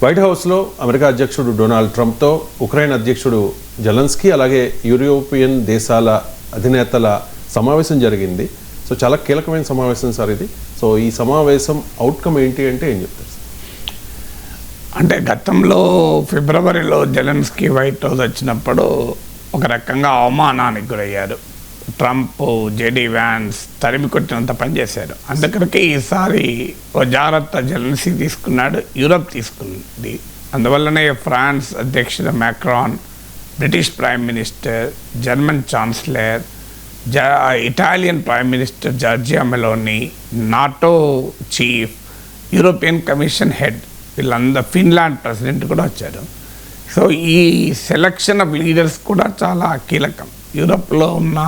White హౌస్లో America అధ్యక్షుడు Donald ట్రంప్తో Ukraine అధ్యక్షుడు జెలెన్స్కీ అలాగే యూరోపియన్ దేశాల అధినేతల సమావేశం జరిగింది. సో చాలా కీలకమైన సమావేశం సార్ ఇది. సో ఈ సమావేశం అవుట్కమ్ ఏంటి అంటే ఏం చెప్తారు? అంటే గతంలో ఫిబ్రవరిలో జెలెన్స్కీ వైట్ హౌస్ వచ్చినప్పుడు ఒక రకంగా అవమానానికి గురయ్యారు. ట్రంప్, జేడీ వ్యాన్స్ తరిమి కొట్టినంత పనిచేశారు. అందుకనికి ఈసారి ఓ జాగ్రత్త జెలెన్స్కీ తీసుకున్నాడు, యూరప్ తీసుకుంది. అందువల్లనే ఫ్రాన్స్ అధ్యక్షుడు Macron, British prime minister, German chancellor, Italian prime minister Georgia Meloni, NATO chief, European commission head, వీళ్ళందరూ ఫిన్లాండ్ ప్రెసిడెంట్ కూడా వచ్చారు. సో ఈ సెలక్షన్ ఆఫ్ లీడర్స్ కూడా చాలా కీలకం. యూరప్లో ఉన్న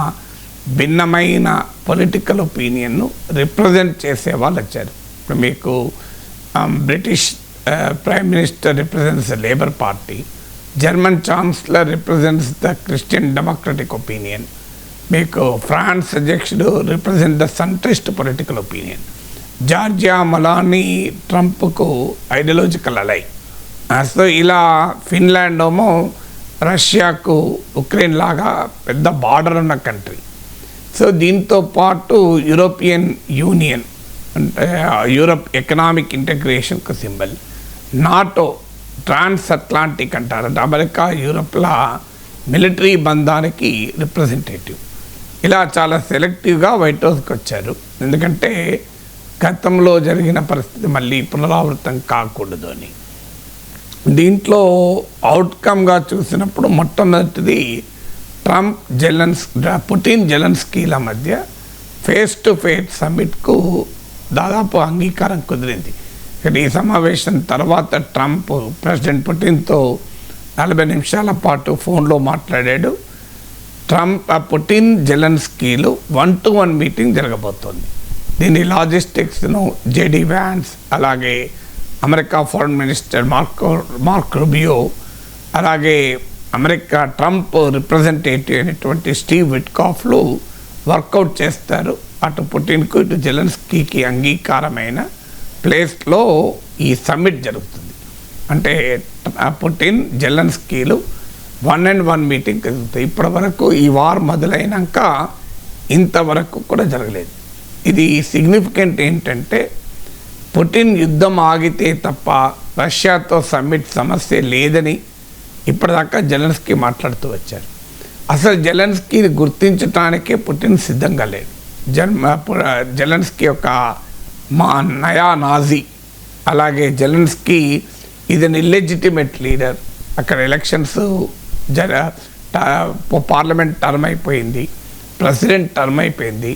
భిన్నమైన పొలిటికల్ ఒపీనియన్ను రిప్రజెంట్ చేసే వాళ్ళు వచ్చారు. ఇప్పుడు మీకు British prime minister represents the labour party, German chancellor represents the Christian democratic opinion, మీకు ఫ్రాన్స్ అధ్యక్షుడు represent the centrist political opinion, Giorgia Meloni ట్రంప్కు ఐడియాలజికల్ అలై. సో ఇలా ఫిన్లాండ్ ఏమో రష్యాకు ఉక్రెయిన్ లాగా పెద్ద బార్డర్ ఉన్న కంట్రీ. సో దీంతో పాటు యూరోపియన్ యూనియన్ అంటే యూరప్ ఎకనామిక్ ఇంటగ్రేషన్కు సింబల్, నాటో ట్రాన్స్ అట్లాంటిక్ అంటారు, అంటే అమెరికా యూరప్ల మిలిటరీ బంధానికి రిప్రజెంటేటివ్. ఇలా చాలా సెలెక్టివ్గా వైట్ హౌస్కి వచ్చారు. ఎందుకంటే గతంలో జరిగిన పరిస్థితి మళ్ళీ పునరావృతం కాకూడదు అని. దీంట్లో అవుట్కమ్గా చూసినప్పుడు మొట్టమొదటిది ట్రంప్, పుటిన్, జెలెన్స్కీల మధ్య ఫేస్ టు ఫేస్ సమ్మిట్కు దాదాపు అంగీకారం కుదిరింది. ఇక్కడ ఈ సమావేశం తర్వాత ట్రంప్ ప్రెసిడెంట్ పుటిన్తో 40 నిమిషాల పాటు ఫోన్లో మాట్లాడాడు. పుటిన్, జెలెన్స్కీలు 1-to-1 మీటింగ్ జరగబోతోంది. దీని లాజిస్టిక్స్ను జేడీ వ్యాన్స్, అలాగే America foreign minister mark Rubio, అలాగే అమెరికా ట్రంప్ రిప్రజెంటేటివ్ అయినటువంటి స్టీవ్ విట్కాఫ్లు వర్కౌట్ చేస్తారు. అటు పుటిన్కు ఇటు జెలెన్స్కీకి అంగీకారమైన ప్లేస్లో ఈ సమ్మిట్ జరుగుతుంది. అంటే పుటిన్, జెలెన్స్కీలు 1-on-1 మీటింగ్ జరుగుతాయి. ఇప్పటి వరకు ఈ వార్ మొదలైనాక ఇంతవరకు కూడా జరగలేదు. ఇది సిగ్నిఫికెంట్ ఏంటంటే పుటిన్ యుద్ధం ఆగితే తప్ప రష్యాతో సమ్మిట్ సమస్య లేదని ఇప్పటిదాకా జెలెన్స్కీ మాట్లాడుతూ వచ్చారు. అసలు జెలెన్స్కీని గుర్తించడానికే పుటిన్ సిద్ధంగా లేడు. జెలెన్స్కీ యొక్క నయా నాజీ, అలాగే జెలెన్స్కీ ఇది ఇల్లెజిటిమేట్ లీడర్. అక్కడ ఎలక్షన్స్ పార్లమెంట్ టర్మ్ అయిపోయింది, ప్రెసిడెంట్ టర్మ్ అయిపోయింది,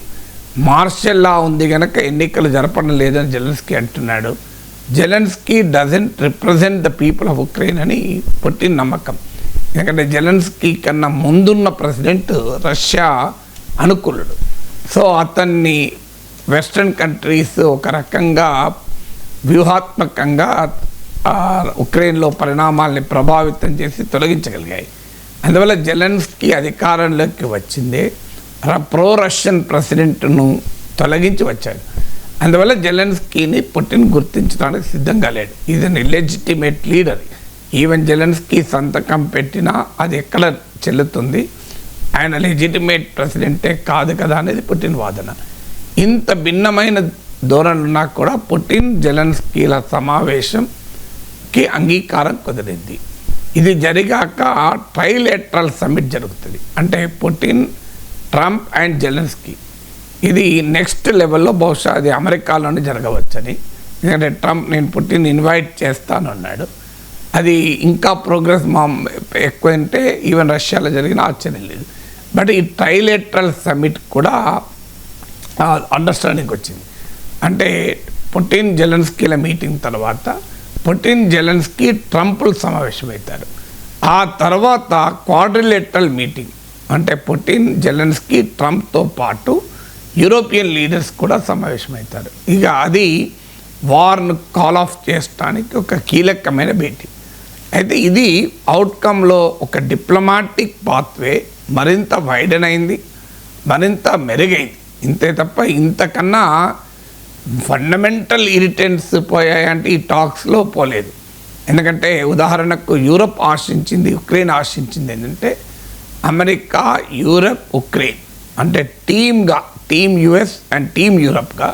మార్షల్ లా ఉంది కనుక ఎన్నికలు జరపడం లేదని జెలెన్స్కీ అంటున్నాడు. Zelensky doesn't represent the people of Ukraine అని పుటిన్ నమ్మకం. ఎందుకంటే జెలెన్స్కీ కన్నా ముందున్న ప్రెసిడెంట్ రష్యా అనుకూలుడు. సో అతన్ని వెస్ట్రన్ కంట్రీస్ ఒక రకంగా వ్యూహాత్మకంగా ఉక్రెయిన్లో పరిణామాల్ని ప్రభావితం చేసి తొలగించగలిగాయి. అందువల్ల జెలెన్స్కీ అధికారంలోకి వచ్చిందే ప్రో రష్యన్ ప్రెసిడెంట్ను తొలగించి వచ్చాడు. అందువల్ల జెలెన్స్కీని పుటిన్ గుర్తించడానికి సిద్ధంగా లేడు. Is an illegitimate leader. Even Zelensky సంతకం పెట్టినా అది ఎక్కడ చెల్లుతుంది, ఆయన లెజిటిమేట్ ప్రెసిడెంటే కాదు కదా అనేది పుటిన్ వాదన. ఇంత భిన్నమైన ధోరణి ఉన్నా కూడా పుటిన్, జెలెన్స్కీల సమావేశంకి అంగీకారం కుదిరింది. ఇది జరిగాక ట్రైలేటరల్ సమ్మిట్ జరుగుతుంది. అంటే పుటిన్, ట్రంప్ అండ్ జెలెన్స్కీ. ఇది నెక్స్ట్ లెవెల్లో బహుశా అది అమెరికాలోనే జరగవచ్చని. ఎందుకంటే ట్రంప్ నేను పుటిన్ ఇన్వైట్ చేస్తానన్నాడు. అది ఇంకా ప్రోగ్రెస్ ఎక్కువ అంటే ఈవెన్ రష్యాలో జరిగిన ఆశ్చర్యం లేదు. బట్ ఈ ట్రైలేటరల్ సమ్మిట్ కూడా అండర్స్టాండింగ్ వచ్చింది. అంటే పుటిన్, జెలెన్స్కీల మీటింగ్ తర్వాత పుటిన్, జెలెన్స్కీ, ట్రంప్లు సమావేశమవుతారు. ఆ తర్వాత క్వాడ్రిలేటరల్ మీటింగ్ అంటే పుటిన్, జెలెన్స్కీ, ట్రంప్తో పాటు యూరోపియన్ లీడర్స్ కూడా సమావేశమవుతారు. ఇక అది వార్ను కాల్ ఆఫ్ చేయడానికి ఒక కీలకమైన భేటీ. అయితే ఇది అవుట్కమ్లో ఒక డిప్లొమాటిక్ పాత్వే మరింత వైడెన్ అయింది, మరింత మెరుగైంది. ఇంతే తప్ప ఇంతకన్నా ఫండమెంటల్ ఇరిటెంట్స్ పోయాయంటే ఈ టాక్స్లో పోలేదు. ఎందుకంటే ఉదాహరణకు యూరప్ ఆశించింది, ఉక్రెయిన్ ఆశించింది ఏంటంటే అమెరికా, యూరప్, ఉక్రెయిన్ అంటే టీమ్ యుఎస్ అండ్ టీమ్ యూరప్గా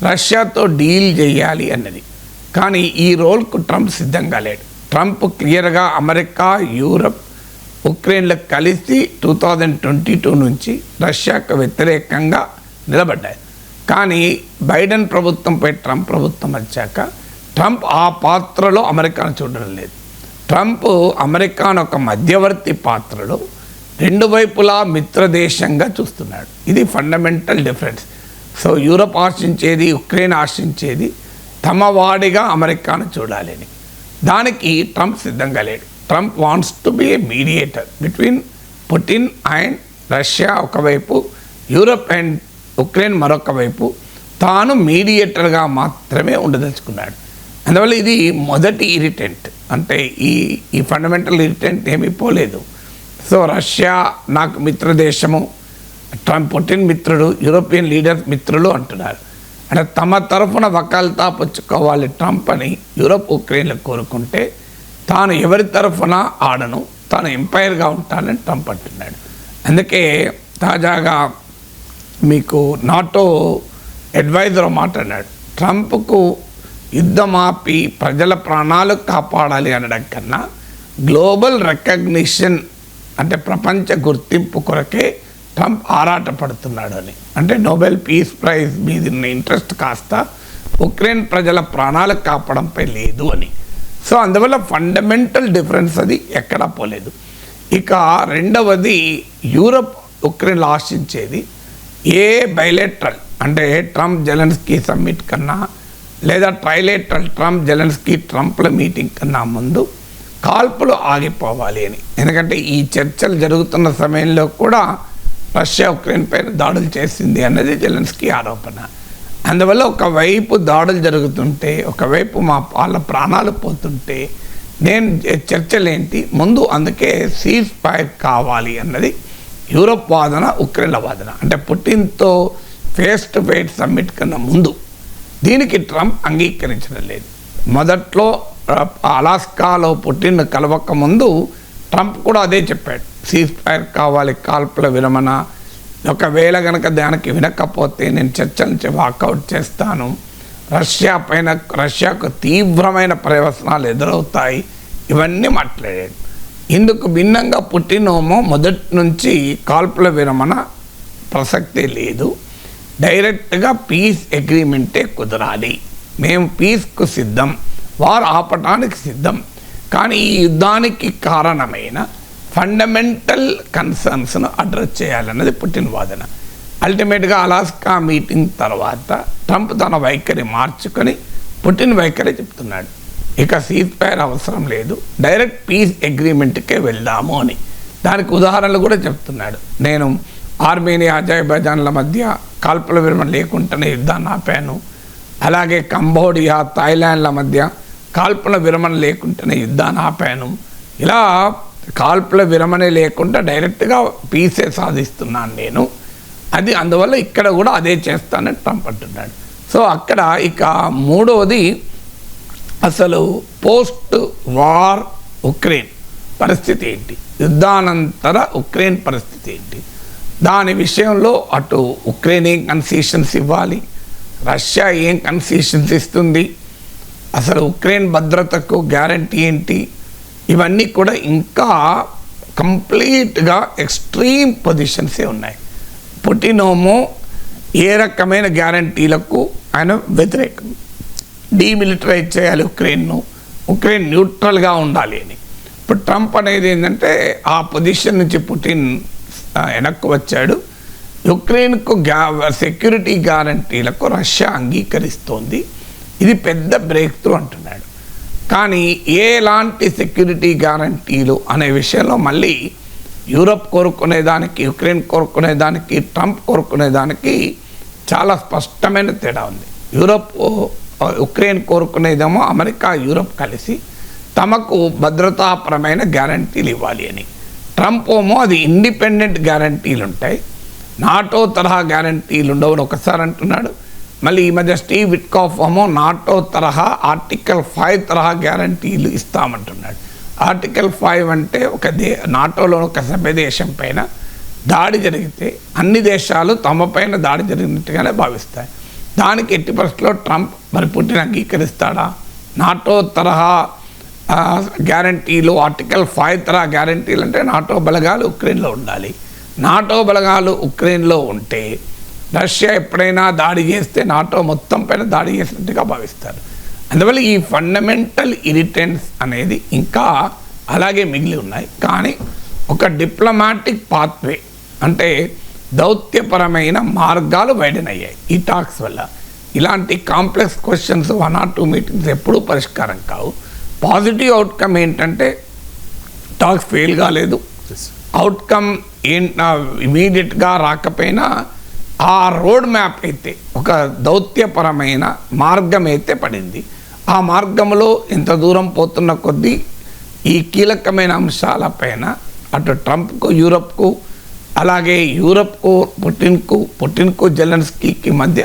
రష్యాతో డీల్ చేయాలి అన్నది. కానీ ఈ రోల్కు ట్రంప్ సిద్ధంగా లేడు. ట్రంప్ క్లియర్గా అమెరికా, యూరప్, ఉక్రెయిన్లకు కలిసి 2022 నుంచి రష్యాకు వ్యతిరేకంగా నిలబడ్డాయి. కానీ బైడెన్ ప్రభుత్వంపై ట్రంప్ ప్రభుత్వం వచ్చాక ట్రంప్ ఆ పాత్రలో అమెరికాను చూడడం లేదు. ట్రంప్ అమెరికాను ఒక మధ్యవర్తి పాత్రలో రెండు వైపులా మిత్రదేశంగా చూస్తున్నాడు. ఇది ఫండమెంటల్ డిఫరెన్స్. సో యూరప్ ఆశించేది, ఉక్రెయిన్ ఆశించేది తమ వాడిగా అమెరికాను చూడాలని. దానికి ట్రంప్ సిద్ధంగా లేడు. Trump wants to be a mediator between Putin and Russia ఒకవైపు, యూరప్ అండ్ ఉక్రెయిన్ మరొక వైపు. తాను మీడియేటర్గా మాత్రమే ఉండదలుచుకున్నాడు. అందువల్ల ఇది మొదటి ఇరిటెంట్. అంటే ఈ ఫండమెంటల్ ఇరిటెంట్ ఏమీ పోలేదు. సో రష్యా నాకు మిత్రదేశము, ట్రంప్ పుటిన్ మిత్రుడు, యూరోపియన్ లీడర్స్ మిత్రులు అంటున్నారు. అంటే తమ తరఫున వకాల్తా పుచ్చుకోవాలి ట్రంప్ అని యూరోప్, ఉక్రెయిన్లు కోరుకుంటే తాను ఎవరి తరఫున ఆడను, తాను ఎంపైర్గా ఉంటానని ట్రంప్ అంటున్నాడు. అందుకే తాజాగా మీకు నాటో అడ్వైజర్ మాట్లాడాడు. ట్రంప్కు యుద్ధమాపి ప్రజల ప్రాణాలు కాపాడాలి అనడం కన్నా గ్లోబల్ రికగ్నిషన్ అంటే ప్రపంచ గుర్తింపు కొరకే ట్రంప్ ఆరాటపడుతున్నాడు అని. అంటే నోబెల్ పీస్ ప్రైజ్ మీద ఇంట్రెస్ట్ కాస్త ఉక్రెయిన్ ప్రజల ప్రాణాలు కాపాడంపై లేదు అని. సో అందువల్ల ఫండమెంటల్ డిఫరెన్స్ అది ఎక్కడా పోలేదు. ఇక రెండవది, యూరప్ ఉక్రెయిన్లు ఆశించేది ఏ బైలేటరల్ అంటే ట్రంప్ జెలెన్స్కీ సమ్మిట్ కన్నా లేదా ట్రైలేటరల్ ట్రంప్ జెలెన్స్కీ ట్రంప్ల మీటింగ్ కన్నా ముందు కాల్పులు ఆగిపోవాలి అని. ఎందుకంటే ఈ చర్చలు జరుగుతున్న సమయంలో కూడా రష్యా ఉక్రెయిన్ పైన దాడులు చేసింది అన్నది జెలెన్స్కీ ఆరోపణ. అందువల్ల ఒకవైపు దాడులు జరుగుతుంటే, ఒకవైపు వాళ్ళ ప్రాణాలు పోతుంటే నేను చర్చలేంటి ముందు, అందుకే సీజ్ ఫైర్ కావాలి అన్నది యూరోప్ వాదన, ఉక్రెయిన్ల వాదన. అంటే పుటిన్తో ఫేస్ టు ఫేస్ సమ్మిట్ కన్నా ముందు దీనికి ట్రంప్ అంగీకరించడం లేదు. మొదట్లో అలాస్కాలో పుటిన్ కలవక ముందు ట్రంప్ కూడా అదే చెప్పాడు, సీజ్ ఫైర్ కావాలి, కాల్పుల విరమణ. ఒకవేళ కనుక దానికి వినకపోతే నేను చర్చల నుంచి వాకౌట్ చేస్తాను, రష్యాకు తీవ్రమైన ప్రయోజనాలు ఎదురవుతాయి, ఇవన్నీ మాట్లాడాడు. ఇందుకు భిన్నంగా పుటినేమో మొదటి నుంచి కాల్పుల విరమణ ప్రసక్తే లేదు, డైరెక్ట్గా పీస్ అగ్రిమెంటే కుదరాలి, మేము పీస్కు సిద్ధం, వారు ఆపటానికి సిద్ధం, కానీ ఈ యుద్ధానికి కారణమైన ఫండమెంటల్ కన్సర్న్స్ను అడ్రస్ చేయాలన్నది పుటిన్ వాదన. అల్టిమేట్గా అలాస్కా మీటింగ్ తర్వాత ట్రంప్ తన వైఖరి మార్చుకొని పుటిన్ వైఖరి చెప్తున్నాడు, ఇక సీజ్ ఫైర్ అవసరం లేదు, డైరెక్ట్ పీస్ అగ్రిమెంట్కే వెళ్దాము అని. దానికి ఉదాహరణలు కూడా చెప్తున్నాడు. నేను ఆర్మేనియా, అజర్బైజాన్ల మధ్య కాల్పుల విరమణ లేకుండానే యుద్ధాన్ని ఆపాను, అలాగే కంబోడియా, థాయిలాండ్ల మధ్య కాల్పుల విరమణ లేకుండానే యుద్ధాన్ని ఆపాను. ఇలా కాల్పుల విరమణ లేకుండా డైరెక్ట్గా పీసే సాధిస్తున్నాను నేను, అది అందువల్ల ఇక్కడ కూడా అదే చేస్తానని ట్రంప్ అంటున్నాడు. సో అక్కడ ఇక మూడవది, అసలు పోస్ట్ వార్ ఉక్రెయిన్ పరిస్థితి ఏంటి, యుద్ధానంతర ఉక్రెయిన్ పరిస్థితి ఏంటి, దాని విషయంలో అటు ఉక్రెయిన్ ఏం కన్సెషన్స్ ఇవ్వాలి, రష్యా ఏం కన్సెషన్స్ ఇస్తుంది, అసలు ఉక్రెయిన్ భద్రతకు గ్యారంటీ ఏంటి, ఇవన్నీ కూడా ఇంకా కంప్లీట్గా ఎక్స్ట్రీమ్ పొజిషన్సే ఉన్నాయి. పుటినేమో ఏ రకమైన గ్యారంటీలకు ఆయన వ్యతిరేకం, డీమిలిటరైజ్ చేయాలి ఉక్రెయిన్ను, ఉక్రెయిన్ న్యూట్రల్గా ఉండాలి అని. ఇప్పుడు ట్రంప్ అనేది ఏంటంటే ఆ పొజిషన్ నుంచి పుటిన్ వెనక్కు వచ్చాడు. ఉక్రెయిన్కు సెక్యూరిటీ గ్యారంటీలకు రష్యా అంగీకరిస్తోంది, ఇది పెద్ద బ్రేక్ త్రూ అంటున్నాడు. కానీ ఎలాంటి సెక్యూరిటీ గ్యారంటీలు అనే విషయంలో మళ్ళీ యూరప్ కోరుకునేదానికి, ఉక్రెయిన్ కోరుకునేదానికి, ట్రంప్ కోరుకునేదానికి చాలా స్పష్టమైన తేడా ఉంది. ఉక్రెయిన్ కోరుకునేదేమో అమెరికా, యూరప్ కలిసి తమకు భద్రతాపరమైన గ్యారంటీలు ఇవ్వాలి అని. ట్రంప్ ఏమో అది ఇండిపెండెంట్ గ్యారంటీలు ఉంటాయి, నాటో తరహా గ్యారంటీలు ఉండవని ఒకసారి అంటున్నాడు, మళ్ళీ ఈ మధ్య స్టీవ్ విట్కాఫ్ ఏమో నాటో తరహా ఆర్టికల్ 5 తరహా గ్యారంటీలు ఇస్తామంటున్నాడు. ఆర్టికల్ 5 అంటే నాటోలో ఒక సభ్య దేశం పైన దాడి జరిగితే అన్ని దేశాలు తమ పైన దాడి జరిగినట్టుగానే భావిస్తాయి. దానికి ఎట్టి పరిస్థితుల్లో ట్రంప్ మరి పుట్టిన అంగీకరిస్తాడా? నాటో తరహా గ్యారంటీలు, ఆర్టికల్ 5 తరహా గ్యారంటీలు అంటే నాటో బలగాలు ఉక్రెయిన్లో ఉండాలి. నాటో బలగాలు ఉక్రెయిన్లో ఉంటే రష్యా ఎప్పుడైనా దాడి చేస్తే నాటో మొత్తం పైన దాడి చేసినట్టుగా భావిస్తారు. అందువల్ల ఈ ఫండమెంటల్ ఇరిటెన్స్ అనేది ఇంకా అలాగే మిగిలి ఉన్నాయి. కానీ ఒక డిప్లొమాటిక్ పాత్వే అంటే దౌత్యపరమైన మార్గాలు వైడెన్ అయ్యాయి ఈ టాక్స్ వల్ల. ఇలాంటి కాంప్లెక్స్ క్వశ్చన్స్ 1 or 2 మీటింగ్స్ ఎప్పుడూ పరిష్కారం కావు. పాజిటివ్ అవుట్కమ్ ఏంటంటే టాక్స్ ఫెయిల్ కాలేదు. అవుట్కమ్ ఇమీడియట్గా రాకపోయినా ఆ రోడ్ మ్యాప్ అయితే ఒక దౌత్యపరమైన మార్గం అయితే పడింది. ఆ మార్గంలో ఎంత దూరం పోతున్న కొద్దీ ఈ కీలకమైన అంశాలపైన అటు ట్రంప్కు, యూరప్కు, అలాగే యూరప్కు పుటిన్కు జెలెన్స్కీకి మధ్య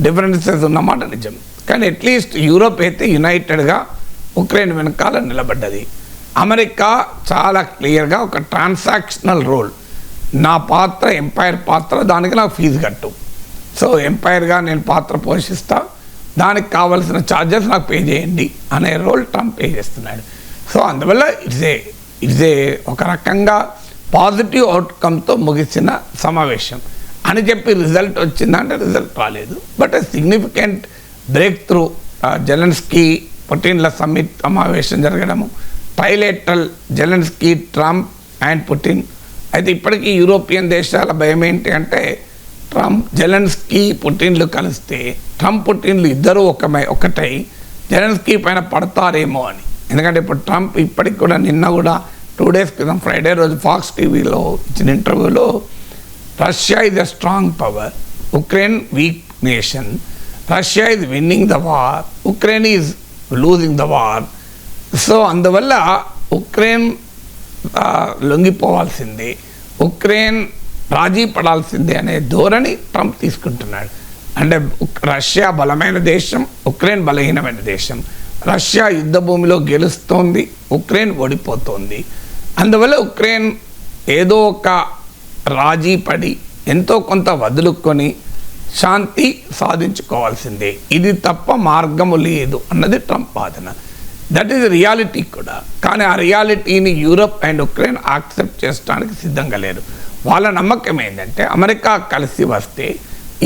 డిఫరెన్సెస్ ఉన్నమాట నిజం. కానీ అట్లీస్ట్ యూరప్ అయితే యునైటెడ్గా ఉక్రెయిన్ వెనకాల నిలబడ్డది. అమెరికా చాలా క్లియర్గా ఒక ట్రాన్సాక్షనల్ రోల్, నా పాత్ర ఎంపైర్ పాత్ర, దానికి నాకు ఫీజు కట్టు, సో ఎంపైర్గా నేను పాత్ర పోషిస్తా, దానికి కావాల్సిన ఛార్జెస్ నాకు పే చేయండి అనే రోల్ ట్రంప్ పే చేస్తున్నాడు. సో అందువల్ల ఇట్స్ ఏ ఒక రకంగా పాజిటివ్ అవుట్కమ్తో ముగిసిన సమావేశం అని చెప్పి రిజల్ట్ వచ్చిందంటే రిజల్ట్ రాలేదు. But significant breakthrough Zelensky పుటిన్ల సమావేశం జరగడము, trilateral Zelensky, Trump and Putin. అయితే ఇప్పటికీ యూరోపియన్ దేశాల భయం ఏంటి అంటే జెలెన్స్కీ పుటిన్లు కలిస్తే ట్రంప్ పుటిన్లు ఇద్దరూ ఒకటై జెలెన్స్కీ పైన పడతారేమో అని. ఎందుకంటే ఇప్పుడు ట్రంప్ ఇప్పటికి కూడా నిన్న కూడా 2 days క్రితం ఫ్రైడే రోజు ఫాక్స్ టీవీలో ఇచ్చిన ఇంటర్వ్యూలో Russia is a strong power, Ukraine week nation, Russia is winnowing the war, Ukraine is losing the war. So అందువల్ల ఉక్రెయిన్ లొంగిపోవాల్సిందే, ఉక్రెయిన్ రాజీ పడాల్సిందే అనే ధోరణి ట్రంప్ తీసుకుంటున్నాడు. అంటే రష్యా బలమైన దేశం, ఉక్రెయిన్ బలహీనమైన దేశం. రష్యా యుద్ధ భూమిలో గెలుస్తోంది, ఉక్రెయిన్ ఓడిపోతోంది. అందువల్ల ఉక్రెయిన్ ఏదో ఒక రాజీ పడి ఎంతో కొంత వదులుకొని శాంతి సాధించుకోవాల్సిందే, ఇది తప్ప మార్గము లేదు అన్నది ట్రంప్ వాదన. దట్ ఈజ్ రియాలిటీ కూడా. కానీ ఆ రియాలిటీని యూరప్ అండ్ ఉక్రెయిన్ యాక్సెప్ట్ చేయడానికి సిద్ధంగా లేరు. వాళ్ళ నమ్మకం ఏంటంటే అమెరికా కలిసి వస్తే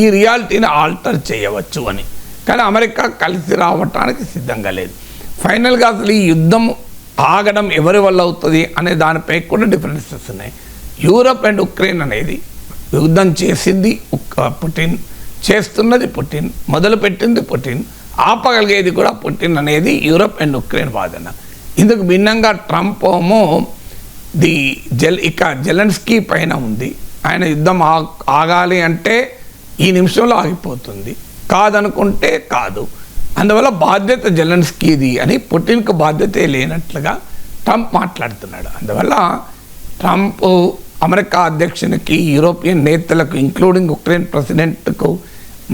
ఈ రియాలిటీని ఆల్టర్ చేయవచ్చు అని. కానీ అమెరికా కలిసి రావటానికి సిద్ధంగా లేదు. ఫైనల్గా అసలు ఈ యుద్ధం ఆగడం ఎవరి వల్ల అవుతుంది అనే దానిపై కూడా డిఫరెన్సెస్ ఉన్నాయి. యూరప్ అండ్ ఉక్రెయిన్ అనేది యుద్ధం చేసింది పుటిన్, చేస్తున్నది పుటిన్, మొదలుపెట్టింది పుటిన్, ఆపగలిగేది కూడా పుటిన్ అనేది యూరప్ అండ్ ఉక్రెయిన్ వాదన. ఇందుకు భిన్నంగా ట్రంప్ ఏమో ఇక జెలెన్స్కీ పైన ఉంది. ఆయన యుద్ధం ఆగాలి అంటే ఈ నిమిషంలో ఆగిపోతుంది, కాదనుకుంటే కాదు. అందువల్ల బాధ్యత జెలెన్స్కీది అని పుటిన్కు బాధ్యతే లేనట్లుగా ట్రంప్ మాట్లాడుతున్నాడు. అందువల్ల ట్రంప్ అమెరికా అధ్యక్షునికి, యూరోపియన్ నేతలకు ఇంక్లూడింగ్ ఉక్రెయిన్ ప్రెసిడెంట్కు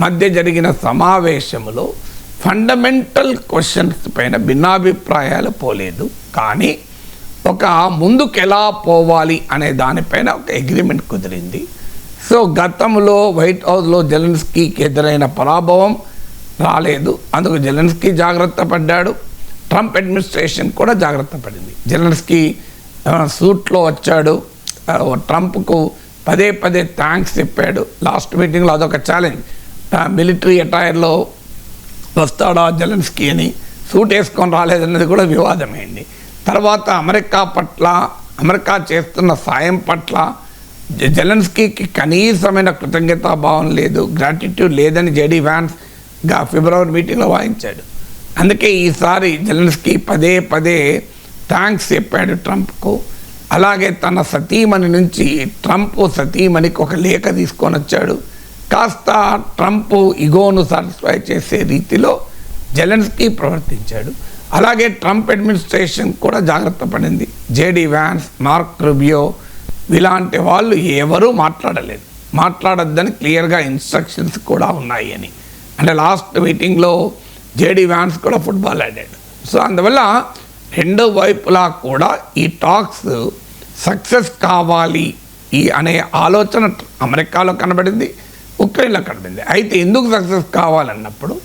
మధ్య జరిగిన సమావేశంలో ఫండమెంటల్ క్వశ్చన్స్ పైన భిన్నాభిప్రాయాలు పోలేదు. కానీ ఒక ముందుకు ఎలా పోవాలి అనే దానిపైన ఒక అగ్రిమెంట్ కుదిరింది. సో గతంలో వైట్ హౌస్లో జెలెన్స్కీకి ఎదురైన పరాభవం రాలేదు, అందుకు జెలెన్స్కీ జాగ్రత్త పడ్డాడు, ట్రంప్ అడ్మినిస్ట్రేషన్ కూడా జాగ్రత్త పడింది. జెలెన్స్కీ సూట్లో వచ్చాడు, ట్రంప్కు పదే థ్యాంక్స్ చెప్పాడు. లాస్ట్ మీటింగ్లో అదొక ఛాలెంజ్, మిలిటరీ అటైర్లో వస్తాడా జెలెన్స్కీ అని, సూట్ వేసుకొని రాలేదన్నది కూడా వివాదమైంది. తర్వాత అమెరికా చేస్తున్న సాయం పట్ల జెలెన్స్కీకి కనీసమైన కృతజ్ఞతాభావం లేదు, గ్రాటిట్యూడ్ లేదని జేడీ వ్యాన్స్ ఫిబ్రవరి మీటింగ్లో వాయించాడు. అందుకే ఈసారి జెలెన్స్కీ పదే థ్యాంక్స్ చెప్పాడు ట్రంప్కు. అలాగే తన సతీమణి నుంచి ట్రంప్ సతీమణికి ఒక లేఖ తీసుకొని వచ్చాడు. కాస్త ట్రంప్ ఇగోను సాటిస్ఫై చేసే రీతిలో జెలెన్స్కీ ప్రవర్తించాడు. అలాగే ట్రంప్ అడ్మినిస్ట్రేషన్ కూడా జాగ్రత్త పడింది. జేడీ వ్యాన్స్, మార్క్ రూబియో ఇలాంటి వాళ్ళు ఎవరూ మాట్లాడొద్దని క్లియర్గా ఇన్స్ట్రక్షన్స్ కూడా ఉన్నాయి అని. అంటే లాస్ట్ మీటింగ్లో జేడీ వ్యాన్స్ కూడా ఫుట్బాల్ ఆడాడు. సో అందువల్ల రెండు వైపులా కూడా ఈ టాక్స్ సక్సెస్ కావాలి అనే ఆలోచన అమెరికాలో కనబడింది, ఉక్రెయిన్లో కనబడింది. అయితే ఎందుకు సక్సెస్ కావాలన్నప్పుడు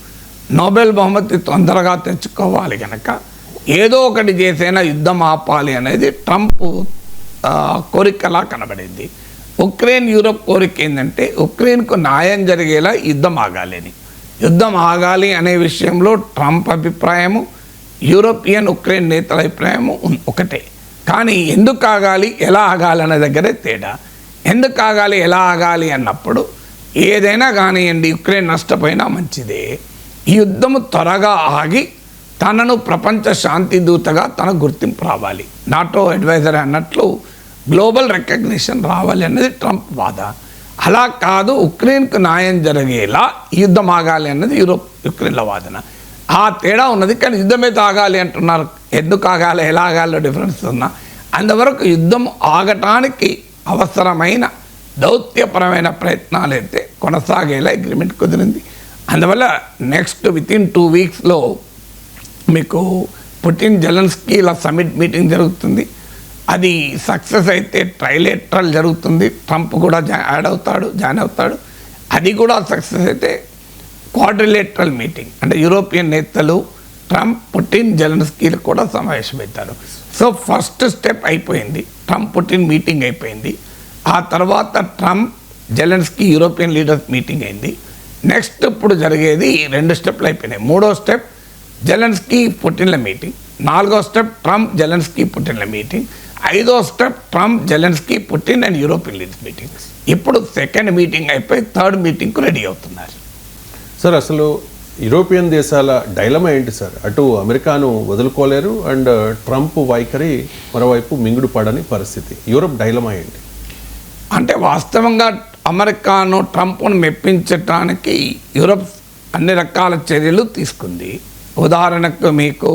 నోబెల్ బహుమతి తొందరగా తెచ్చుకోవాలి కనుక ఏదో ఒకటి చేసైనా యుద్ధం ఆపాలి అనేది ట్రంప్ కోరికలా కనబడింది. ఉక్రెయిన్ యూరోప్ కోరిక ఏంటంటే ఉక్రెయిన్కు న్యాయం జరిగేలా యుద్ధం ఆగాలి అని. యుద్ధం ఆగాలి అనే విషయంలో ట్రంప్ అభిప్రాయము, యూరోపియన్ ఉక్రెయిన్ నేతల అభిప్రాయము ఒకటే. కానీ ఎందుకు ఆగాలి, ఎలా ఆగాలి అనే దగ్గరే తేడా. ఎందుకు ఆగాలి, ఎలా ఆగాలి అన్నప్పుడు ఏదైనా కానివ్వండి, ఉక్రెయిన్ నష్టపోయినా మంచిదే, ఈ యుద్ధము త్వరగా ఆగి తనను ప్రపంచ శాంతి దూతగా తన గుర్తింపు రావాలి, నాటో అడ్వైజర్ అన్నట్లు గ్లోబల్ రికగ్నిషన్ రావాలి అన్నది ట్రంప్ వాద. అలా కాదు, ఉక్రెయిన్కు న్యాయం జరిగేలా యుద్ధం ఆగాలి అన్నది ఉక్రెయిన్ల వాదన. ఆ తేడా ఉన్నది. కానీ యుద్ధమే ఆగాలి అంటున్నారు. ఎందుకు ఆగాలి, ఎలా ఆగాలో డిఫరెన్స్ ఉన్నా అందువరకు యుద్ధం ఆగటానికి అవసరమైన దౌత్యపరమైన ప్రయత్నాలు అయితే కొనసాగేలా అగ్రిమెంట్ కుదిరింది. అందువల్ల నెక్స్ట్ వితిన్ 2 వీక్స్లో మీకు పుటిన్ జెలెన్స్కీల సమిట్ మీటింగ్ జరుగుతుంది. అది సక్సెస్ అయితే ట్రైలేటరల్ జరుగుతుంది, ట్రంప్ కూడా జాయిన్ అవుతాడు. అది కూడా సక్సెస్ అయితే క్వాడ్రిలేటరల్ మీటింగ్, అంటే యూరోపియన్ నేతలు ట్రంప్, పుటిన్, జెలెన్స్కీలు కూడా సమావేశమవుతారు. సో ఫస్ట్ స్టెప్ అయిపోయింది, ట్రంప్ పుటిన్ మీటింగ్ అయిపోయింది. ఆ తర్వాత Trump Zelensky European leaders meeting అయింది. నెక్స్ట్ ఇప్పుడు జరిగేది 2 స్టెప్లు అయిపోయినాయి. 3వ స్టెప్ జెలెన్స్కీ పుటిన్ల మీటింగ్, 4వ స్టెప్ ట్రంప్ జెలెన్స్కీ పుటిన్ల మీటింగ్, 5వ step Trump Zelensky Putin and European leaders meeting. ఇప్పుడు 2nd మీటింగ్ అయిపోయి 3rd మీటింగ్కు రెడీ అవుతున్నారు. సార్ అసలు యూరోపియన్ దేశాల డైలమా ఏంటి సార్? అటు అమెరికాను వదులుకోలేరు అండ్ ట్రంప్ వైఖరి మరోవైపు మింగుడు పడని పరిస్థితి. యూరోప్ డైలమా ఏంటి? అంటే వాస్తవంగా అమెరికాను ట్రంప్ను మెప్పించడానికి యూరోప్ అన్ని రకాల చర్యలు తీసుకుంది. ఉదాహరణకు మీకు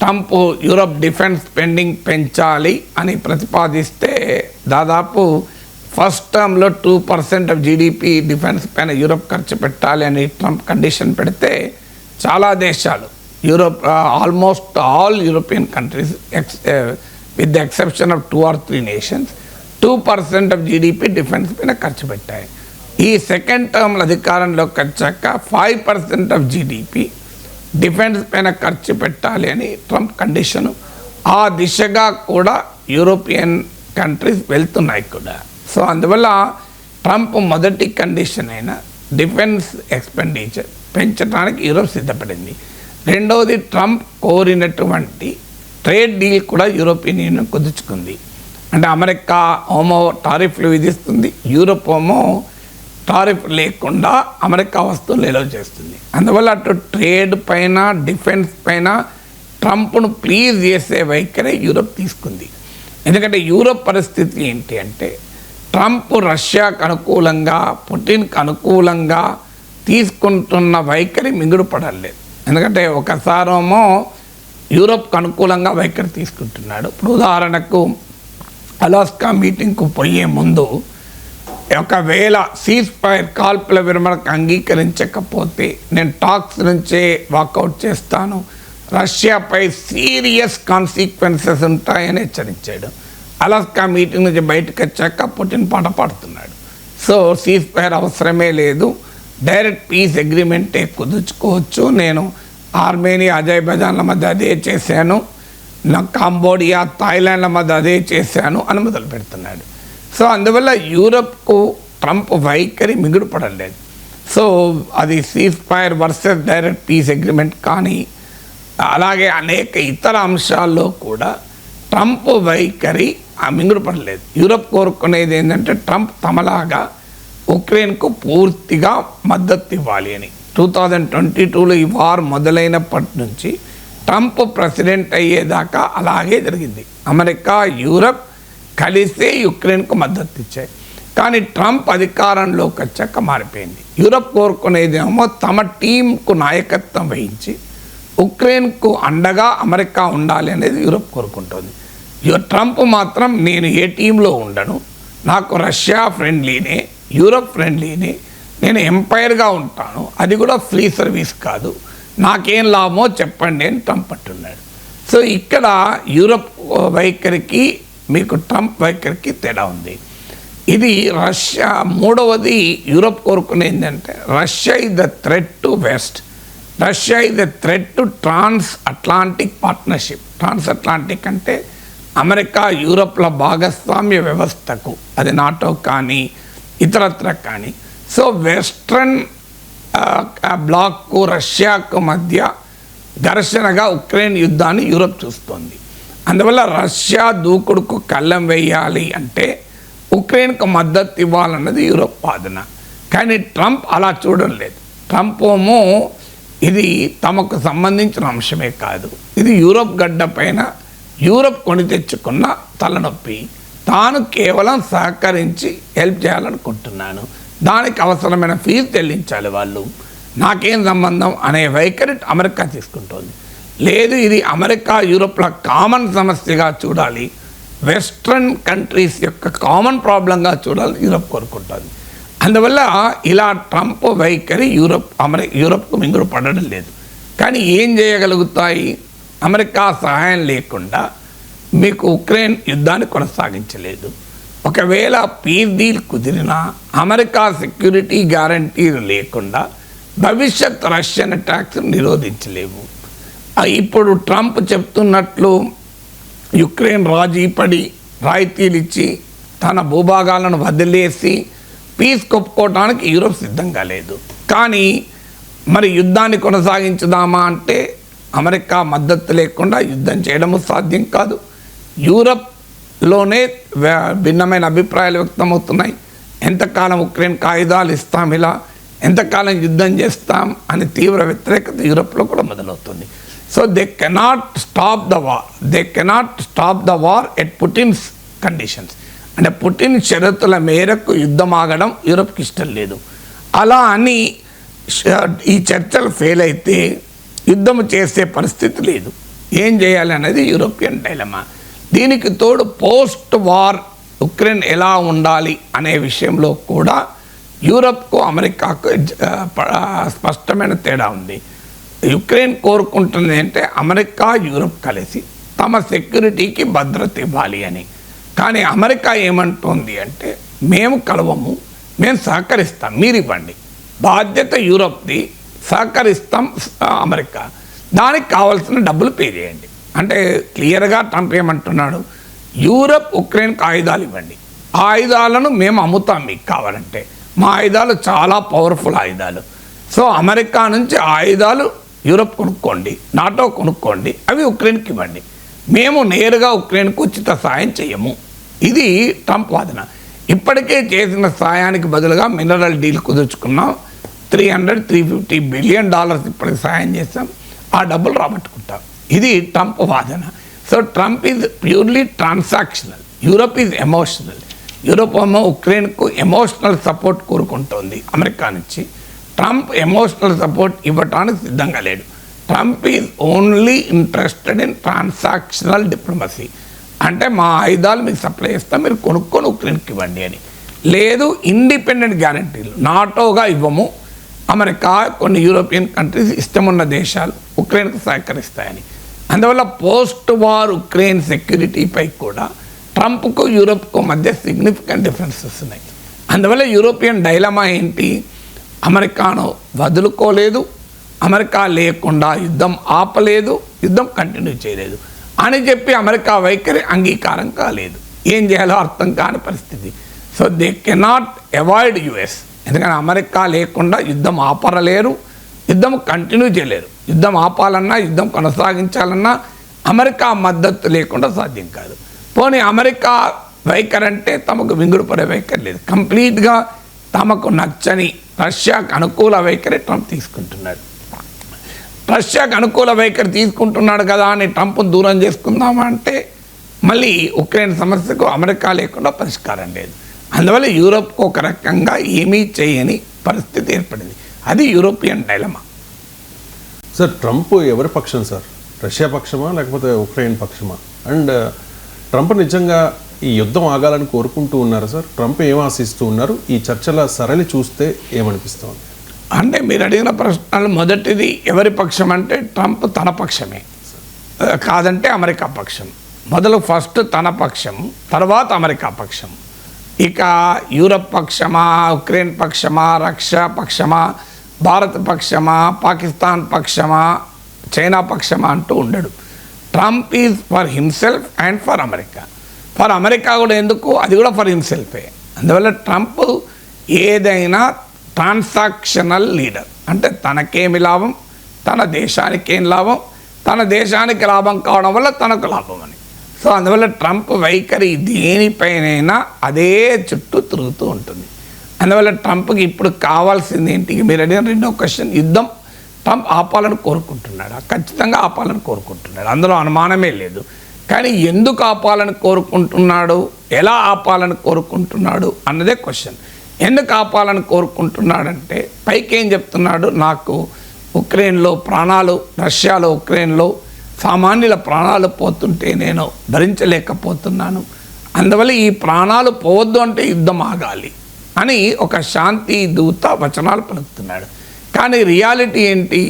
ట్రంప్ యూరోప్ డిఫెన్స్ స్పెండింగ్ పెంచాలి అని ప్రతిపాదిస్తే దాదాపు ఫస్ట్ టర్మ్లో 2% ఆఫ్ జీడిపి డిఫెన్స్ పైన యూరోప్ ఖర్చు పెట్టాలి అని ట్రంప్ కండిషన్ పెడితే చాలా దేశాలు Europe almost all European countries with the exception of 2 or 3 nations 2% of GDP defence పైన ఖర్చు పెట్టాయి. ఈ సెకండ్ టర్మ్ల అధికారంలోకి వచ్చాక 5% ఆఫ్ జీడిపి డిఫెన్స్ పైన ఖర్చు పెట్టాలి అని ట్రంప్ కండిషను. ఆ దిశగా కూడా యూరోపియన్ కంట్రీస్ వెళ్తున్నాయి కూడా. సో అందువల్ల ట్రంప్ మొదటి కండిషన్ అయిన డిఫెన్స్ ఎక్స్పెండిచర్ పెంచడానికి యూరోప్ సిద్ధపడింది. రెండవది ట్రంప్ కోరినటువంటి ట్రేడ్ డీల్ కూడా యూరోపియన్ యూనియన్ కుదుర్చుకుంది. అంటే అమెరికా హోమో టారిఫ్లు విధిస్తుంది, యూరోప్ హోమో టారిఫ్ లేకుండా అమెరికా వస్తువులు ఎలో చేస్తుంది. అందువల్ల అటు ట్రేడ్ పైన డిఫెన్స్ పైన ట్రంప్ను ప్లీజ్ చేసే వైఖరి యూరోప్ తీసుకుంది. ఎందుకంటే యూరోప్ పరిస్థితి ఏంటి అంటే ట్రంప్ రష్యాకు అనుకూలంగా పుటిన్కి అనుకూలంగా తీసుకుంటున్న వైఖరి మింగుడు పడలేదు. ఎందుకంటే ఒకసారేమో యూరోప్కి అనుకూలంగా వైఖరి తీసుకుంటున్నాడు. ఇప్పుడు ఉదాహరణకు అలాస్కా మీటింగ్కు పోయే ముందు ఒకవేళ సీజ్ ఫైర్ కాల్పుల విరమణకు అంగీకరించకపోతే నేను టాక్స్ నుంచే వాకౌట్ చేస్తాను, రష్యాపై సీరియస్ కాన్సిక్వెన్సెస్ ఉంటాయని హెచ్చరించాడు. అలాస్కా మీటింగ్ నుంచి బయటకు వచ్చాక పుటిన్ పాట పాడుతున్నాడు. సో సీజ్ ఫైర్ అవసరమే లేదు, డైరెక్ట్ పీస్ అగ్రిమెంటే కుదుర్చుకోవచ్చు, నేను ఆర్మేనియా అజర్బైజాన్ల మధ్య అదే చేశాను, నా కాంబోడియా థాయిలాండ్ల మధ్య అదే చేశాను అని మొదలు పెడుతున్నాడు. సో అందువల్ల యూరప్కు ట్రంప్ వైఖరి మిగుడు పడలేదు. సో అది ceasefire versus direct peace agreement కానీ అలాగే అనేక ఇతర అంశాల్లో కూడా ట్రంప్ వైఖరి మింగుడు పడలేదు. యూరప్ కోరుకునేది ఏంటంటే ట్రంప్ తమలాగా ఉక్రెయిన్కు పూర్తిగా మద్దతు ఇవ్వాలి అని. 2022లో ఈ వార్ మొదలైనప్పటి నుంచి ట్రంప్ ప్రెసిడెంట్ అయ్యేదాకా అలాగే జరిగింది. అమెరికా యూరప్ కలిసే యుక్రెయిన్కు మద్దతు ఇచ్చాయి. కానీ ట్రంప్ అధికారంలోకి వచ్చాక మారిపోయింది. యూరప్ కోరుకునేదేమో తమ టీంకు నాయకత్వం వహించి ఉక్రెయిన్కు అండగా అమెరికా ఉండాలి అనేది యూరప్ కోరుకుంటుంది. ట్రంప్ మాత్రం నేను ఏ టీంలో ఉండను, నాకు రష్యా ఫ్రెండ్లీనే, యూరప్ ఫ్రెండ్లీనే, నేను ఎంపైర్గా ఉంటాను, అది కూడా ఫ్రీ సర్వీస్ కాదు, నాకేం లాభమో చెప్పండి అని ట్రంప్ అంటున్నాడు. సో ఇక్కడ యూరప్ వైఖరికి మీకు ట్రంప్ వైఖరికి తేడా ఉంది. ఇది రష్యా. మూడవది యూరప్ కోరుకునేది ఏంటంటే Russia is the threat to west, Russia is the threat to transatlantic partnership. Transatlantic అంటే అమెరికా యూరప్ల భాగస్వామ్య వ్యవస్థకు, అది నాటో కానీ ఇతరత్ర కానీ. సో వెస్ట్రన్ బ్లాక్కు రష్యాకు మధ్య ఘర్షణగా ఉక్రెయిన్ యుద్ధాన్ని యూరప్ చూస్తోంది. అందువల్ల రష్యా దూకుడుకు కళ్ళెం వేయాలి అంటే ఉక్రెయిన్కు మద్దతు ఇవ్వాలన్నది యూరప్ వాదన. కానీ ట్రంప్ అలా చూడడం లేదు. ట్రంప్ ఏమో ఇది తమకు సంబంధించిన అంశమే కాదు, ఇది యూరప్ గడ్డ పైన యూరప్ కొని తెచ్చుకున్న తలనొప్పి, తాను కేవలం సహకరించి హెల్ప్ చేయాలనుకుంటున్నాను, దానికి అవసరమైన ఫీజు చెల్లించాలి వాళ్ళు, నాకేం సంబంధం అనే వైఖరి అమెరికా తీసుకుంటోంది. లేదు, ఇది అమెరికా యూరప్ల కామన్ సమస్యగా చూడాలి, వెస్ట్రన్ కంట్రీస్ యొక్క కామన్ ప్రాబ్లంగా చూడాలి యూరప్ కోరుకుంటుంది. అందువల్ల ఇలా ట్రంప్ వైఖరి యూరప్కు మింగుడు పడడం లేదు. కానీ ఏం చేయగలుగుతాయి? అమెరికా సహాయం లేకుండా మీకు ఉక్రెయిన్ యుద్ధాన్ని కొనసాగించలేదు. ఒకవేళ పీస్ డీల్ కుదిరినా అమెరికా సెక్యూరిటీ గ్యారంటీలు లేకుండా భవిష్యత్ రష్యన్ అటాక్స్ నిరోధించలేవు. ఇప్పుడు ట్రంప్ చెప్తున్నట్లు యుక్రెయిన్ రాజీపడి రాయితీలు ఇచ్చి తన భూభాగాలను వదిలేసి పీస్ కొప్పుకోవడానికి యూరోప్ సిద్ధంగా లేదు. కానీ మరి యుద్ధాన్ని కొనసాగించుదామా అంటే అమెరికా మద్దతు లేకుండా యుద్ధం చేయడము సాధ్యం కాదు. యూరప్లోనే భిన్నమైన అభిప్రాయాలు వ్యక్తమవుతున్నాయి. ఎంతకాలం ఉక్రెయిన్కి ఆయుధాలు ఇస్తాం, ఇలా ఎంతకాలం యుద్ధం చేస్తాం అని తీవ్ర వ్యతిరేకత యూరప్లో కూడా మొదలవుతుంది. So they cannot stop the war, they cannot stop the war at Putin's conditions. అంటే పుటిన్ షరతుల మేరకు యుద్ధం ఆగడం యూరప్కి ఇష్టం లేదు. అలా అని ఈ చర్చలు ఫెయిల్ అయితే యుద్ధం చేసే పరిస్థితి లేదు. ఏం చేయాలి అనేది యూరోపియన్ డైలమా. దీనికి తోడు పోస్ట్ వార్ ఉక్రెయిన్ ఎలా ఉండాలి అనే విషయంలో కూడా యూరప్కు అమెరికాకు స్పష్టమైన తేడా ఉంది. యుక్రెయిన్ కోరుకుంటుంది అంటే అమెరికా యూరప్ కలిసి తమ సెక్యూరిటీకి భద్రత ఇవ్వాలి అని. కానీ అమెరికా ఏమంటుంది అంటే మేము కలవము, మేము సహకరిస్తాం, మీరు ఇవ్వండి, బాధ్యత యూరప్ది, సహకరిస్తాం అమెరికా, దానికి కావాల్సిన డబ్బులు పే చేయండి. అంటే క్లియర్గా ట్రంప్ ఏమంటున్నాడు, యూరప్ ఉక్రెయిన్కి ఆయుధాలు ఇవ్వండి, ఆ ఆయుధాలను మేము అమ్ముతాం మీకు కావాలంటే, మా ఆయుధాలు చాలా పవర్ఫుల్ ఆయుధాలు. సో అమెరికా నుంచి ఆయుధాలు యూరప్ కొనుక్కోండి, నాటో కొనుక్కోండి, అవి ఉక్రెయిన్కి ఇవ్వండి, మేము నేరుగా ఉక్రెయిన్కు ఉచిత సాయం చేయము. ఇది ట్రంప్ వాదన. ఇప్పటికే చేసిన సాయానికి బదులుగా మినరల్ డీల్ కుదుర్చుకున్నాం, $350 బిలియన్ ఇప్పటికి సాయం చేస్తాం, ఆ డబ్బులు రాబట్టుకుంటాం. ఇది ట్రంప్ వాదన. So Trump is purely transactional, Europe is emotional. Europe ఏమో ఉక్రెయిన్కు ఎమోషనల్ సపోర్ట్ కోరుకుంటోంది అమెరికా నుంచి. ట్రంప్ ఎమోషనల్ సపోర్ట్ ఇవ్వటానికి సిద్ధంగా లేడు. Trump is only interested in transactional diplomacy. అంటే మా ఆయుధాలు మీకు సప్లై చేస్తాం, మీరు కొనుక్కొని ఉక్రెయిన్కి ఇవ్వండి అని. లేదు, ఇండిపెండెంట్ గ్యారంటీలు నాటోగా ఇవ్వము, అమెరికా కొన్ని యూరోపియన్ కంట్రీస్ ఇష్టమున్న దేశాలు ఉక్రెయిన్కు సహకరిస్తాయని. అందువల్ల పోస్ట్ వార్ ఉక్రెయిన్ సెక్యూరిటీపై కూడా ట్రంప్కు యూరోప్కు మధ్య సిగ్నిఫికెంట్ డిఫరెన్సెస్ ఉన్నాయి. అందువల్ల యూరోపియన్ డైలమా ఏంటి? అమెరికాను వదులుకోలేదు, అమెరికా లేకుండా యుద్ధం ఆపలేదు, యుద్ధం కంటిన్యూ చేయలేదు అని చెప్పి అమెరికా వైఖరి అంగీకారం కాలేదు. ఏం చేయాలో అర్థం కాని పరిస్థితి. So they cannot avoid US. ఎందుకంటే అమెరికా లేకుండా యుద్ధం ఆపరలేరు, యుద్ధం కంటిన్యూ చేయలేరు. యుద్ధం ఆపాలన్నా, యుద్ధం కొనసాగించాలన్నా అమెరికా మద్దతు లేకుండా సాధ్యం కాదు. పోనీ అమెరికా వైఖరి అంటే తమకు వింగుడు పడే వైఖరి లేదు. కంప్లీట్గా తమకు నచ్చని రష్యాకు అనుకూల వైఖరి ట్రంప్ తీసుకుంటున్నాడు. రష్యాకు అనుకూల వైఖరి తీసుకుంటున్నాడు కదా అని ట్రంప్ దూరం చేసుకుందామా అంటే మళ్ళీ ఉక్రెయిన్ సమస్యకు అమెరికా లేకుండా పరిష్కారం లేదు. అందువల్ల యూరోప్కు ఒక రకంగా ఏమీ చేయని పరిస్థితి ఏర్పడింది. అది యూరోపియన్ డైలమా. సార్, ట్రంప్ ఎవరి పక్షం సార్? రష్యా పక్షమా లేకపోతే ఉక్రెయిన్ పక్షమా? అండ్ ట్రంప్ నిజంగా ఈ యుద్ధం ఆగాలని కోరుకుంటూ ఉన్నారు సార్? ట్రంప్ ఏం ఆశిస్తూ ఉన్నారు? ఈ చర్చల సరళి చూస్తే ఏమనిపిస్తోంది? అంటే మీరు అడిగిన ప్రశ్నలు మొదటిది ఎవరి పక్షం అంటే ట్రంప్ తన పక్షమే, కాదంటే అమెరికా పక్షం. ఫస్ట్ తన పక్షం, తర్వాత అమెరికా పక్షం. ఇక యూరప్ పక్షమా, ఉక్రెయిన్ పక్షమా, రష్యా పక్షమా, భారత్ పక్షమా, పాకిస్తాన్ పక్షమా, చైనా పక్షమా అంటూ ఉండడు. Trump is for himself and for America. For America కూడా ఎందుకు, అది కూడా ఫర్ హిమ్సెల్ఫే. అందువల్ల ట్రంప్ ఏదైనా ట్రాన్సాక్షనల్ లీడర్, అంటే తనకేమి లాభం, తన దేశానికి ఏం లాభం, తన దేశానికి లాభం కావడం వల్ల తనకు లాభం అని. సో అందువల్ల ట్రంప్ వైఖరి దేనిపైనైనా అదే చుట్టూ తిరుగుతూ ఉంటుంది. అందువల్ల ట్రంప్కి ఇప్పుడు కావాల్సింది ఏంటి, మీరు అడిగిన రెండో క్వశ్చన్, యుద్ధం ట్రంప్ ఆపాలని కోరుకుంటున్నాడు, ఖచ్చితంగా ఆపాలని కోరుకుంటున్నాడు, అందులో అనుమానమే లేదు. కానీ ఎందుకు ఆపాలని కోరుకుంటున్నాడు, ఎలా ఆపాలని కోరుకుంటున్నాడు అన్నదే క్వశ్చన్. ఎందుకు ఆపాలని కోరుకుంటున్నాడంటే పైకి ఏం చెప్తున్నాడు, నాకు ఉక్రెయిన్లో ప్రాణాలు, రష్యాలో ఉక్రెయిన్లో సామాన్యుల ప్రాణాలు పోతుంటే నేను భరించలేకపోతున్నాను, అందువల్ల ఈ ప్రాణాలు పోవద్దు అంటే యుద్ధం ఆగాలి అని ఒక శాంతి దూత వచనాలు పలుకుతున్నాడు. కానీ రియాలిటీ ఏంటి,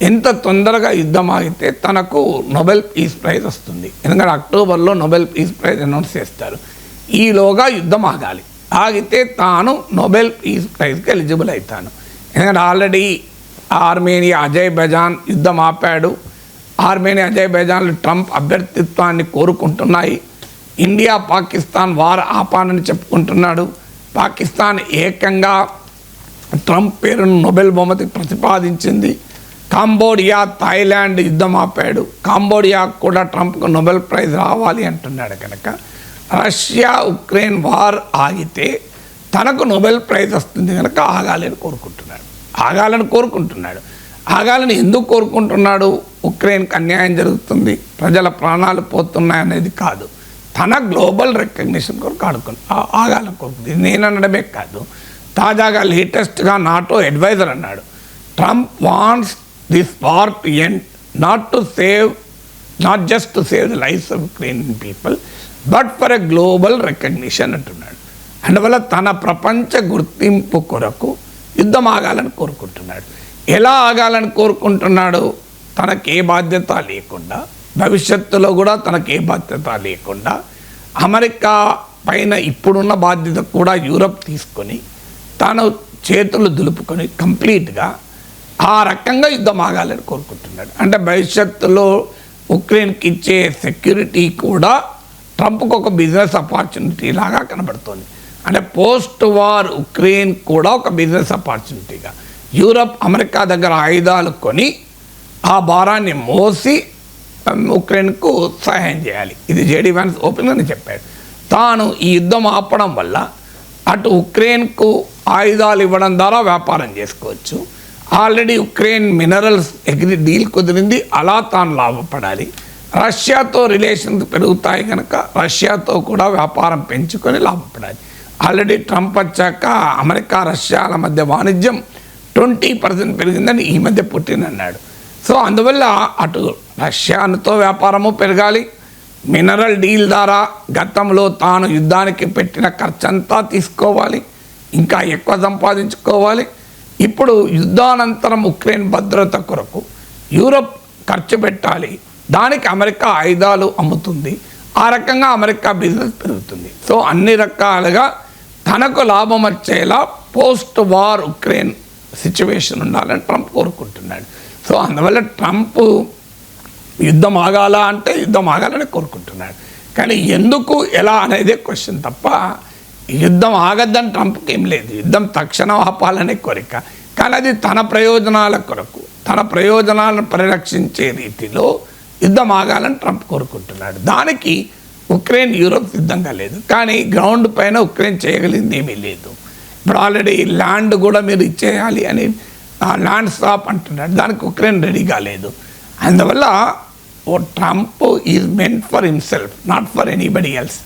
ఎంత తొందరగా యుద్ధం ఆగితే తనకు నోబెల్ పీస్ ప్రైజ్ వస్తుంది. ఎందుకంటే అక్టోబర్లో నోబెల్ పీస్ ప్రైజ్ అనౌన్స్ చేస్తారు. ఈలోగా యుద్ధం ఆగాలి, ఆగితే తాను నోబెల్ పీస్ ప్రైజ్కి ఎలిజిబుల్ అవుతాను. ఎందుకంటే ఆల్రెడీ ఆర్మేనియా, అజర్బైజాన్ యుద్ధం ఆపాడు. ఆర్మేనియా, అజర్బైజాన్లు ట్రంప్ అభ్యర్థిత్వాన్ని కోరుకుంటున్నాయి. ఇండియా పాకిస్తాన్ వార్ ఆపానని చెప్పుకుంటున్నాడు. పాకిస్తాన్ ఏకంగా ట్రంప్ పేరును నోబెల్ బహుమతికి ప్రతిపాదించింది. కాంబోడియా, థాయిలాండ్ యుద్ధం ఆపాడు. కాంబోడియా కూడా ట్రంప్కు నోబెల్ ప్రైజ్ రావాలి అంటున్నాడు. కనుక రష్యా ఉక్రెయిన్ వార్ ఆగితే తనకు నోబెల్ ప్రైజ్ వస్తుంది కనుక ఆగాలని కోరుకుంటున్నాడు. ఆగాలని ఎందుకు కోరుకుంటున్నాడు, ఉక్రెయిన్కి అన్యాయం జరుగుతుంది, ప్రజల ప్రాణాలు పోతున్నాయి అనేది కాదు, తన గ్లోబల్ రికగ్నిషన్ కొరకు ఆగాలని కోరుకుంటుంది. ఇది నేను అనడమే కాదు, తాజాగా లేటెస్ట్గా నాటో అడ్వైజర్ అన్నాడు, Trump wants this war to end, not just to save the lives of Ukraine people but for a global recognition అంటున్నాడు. అందువల్ల తన ప్రపంచ గుర్తింపు కొరకు యుద్ధం ఆగాలని కోరుకుంటున్నాడు. ఎలా ఆగాలని కోరుకుంటున్నాడు, తనకే బాధ్యత లేకుండా, భవిష్యత్తులో కూడా తనకే బాధ్యత లేకుండా, అమెరికా పైన ఇప్పుడున్న బాధ్యత కూడా యూరప్ తీసుకొని తాను చేతులు దులుపుకొని కంప్లీట్గా ఆ రకంగా యుద్ధం ఆగాలని కోరుకుంటున్నాడు. అంటే భవిష్యత్తులో ఉక్రెయిన్కి ఇచ్చే సెక్యూరిటీ కూడా ట్రంప్కి ఒక బిజినెస్ ఆపర్చునిటీ లాగా కనబడుతుంది. అంటే పోస్ట్ వార్ ఉక్రెయిన్ కూడా ఒక బిజినెస్ ఆపర్చునిటీగా, యూరప్ అమెరికా దగ్గర ఆయుధాలు కొని ఆ భారాన్ని మోసి ఉక్రెయిన్కు సహాయం చేయాలి. ఇది జేడీ వ్యాన్స్ ఓపెన్గానే చెప్పాడు. తాను ఈ యుద్ధం ఆపడం వల్ల అటు ఉక్రెయిన్కు ఆయుధాలు ఇవ్వడం ద్వారా వ్యాపారం చేసుకోవచ్చు. ఆల్రెడీ ఉక్రెయిన్ మినరల్స్ డీల్ కుదిరింది, అలా తాను లాభపడాలి. రష్యాతో రిలేషన్స్ పెరుగుతాయి కనుక రష్యాతో కూడా వ్యాపారం పెంచుకొని లాభపడాలి. ఆల్రెడీ ట్రంప్ వచ్చాక అమెరికా రష్యాల మధ్య వాణిజ్యం 20% పెరిగిందని ఈ మధ్య పుటిన్ అన్నాడు. సో అందువల్ల అటు రష్యాతో వ్యాపారము పెరగాలి, మినరల్ డీల్ ద్వారా గతంలో తాను యుద్ధానికి పెట్టిన ఖర్చంతా తీసుకోవాలి, ఇంకా ఎక్కువ సంపాదించుకోవాలి. ఇప్పుడు యుద్ధానంతరం ఉక్రెయిన్ భద్రత కొరకు యూరప్ ఖర్చు పెట్టాలి, దానికి అమెరికా ఆయుధాలు అమ్ముతుంది, ఆ రకంగా అమెరికా బిజినెస్ పెరుగుతుంది. సో అన్ని రకాలుగా తనకు లాభం వచ్చేలా పోస్ట్ వార్ ఉక్రెయిన్ సిచ్యువేషన్ ఉండాలని ట్రంప్ కోరుకుంటున్నాడు. సో అందువల్ల ట్రంప్ యుద్ధం ఆగాల అంటే యుద్ధం ఆగాలని కోరుకుంటున్నాడు. కానీ ఎందుకు, ఎలా అనేదే క్వశ్చన్ తప్ప యుద్ధం ఆగద్దని ట్రంప్కి ఏం లేదు. యుద్ధం తక్షణం ఆపాలనే కోరిక, కానీ అది తన ప్రయోజనాల కొరకు, తన ప్రయోజనాలను పరిరక్షించే రీతిలో యుద్ధం ఆగాలని ట్రంప్ కోరుకుంటున్నాడు. దానికి ఉక్రెయిన్ యూరోప్ సిద్ధంగా లేదు. కానీ గ్రౌండ్ పైన ఉక్రెయిన్ చేయగలిగింది ఏమీ లేదు. ఇప్పుడు ఆల్రెడీ ల్యాండ్ కూడా మీరు ఇచ్చేయాలి అని ల్యాండ్ స్టాప్ అంటున్నాడు, దానికి ఉక్రెయిన్ రెడీగా లేదు. అందువల్ల Trump is meant for himself, not for anybody else.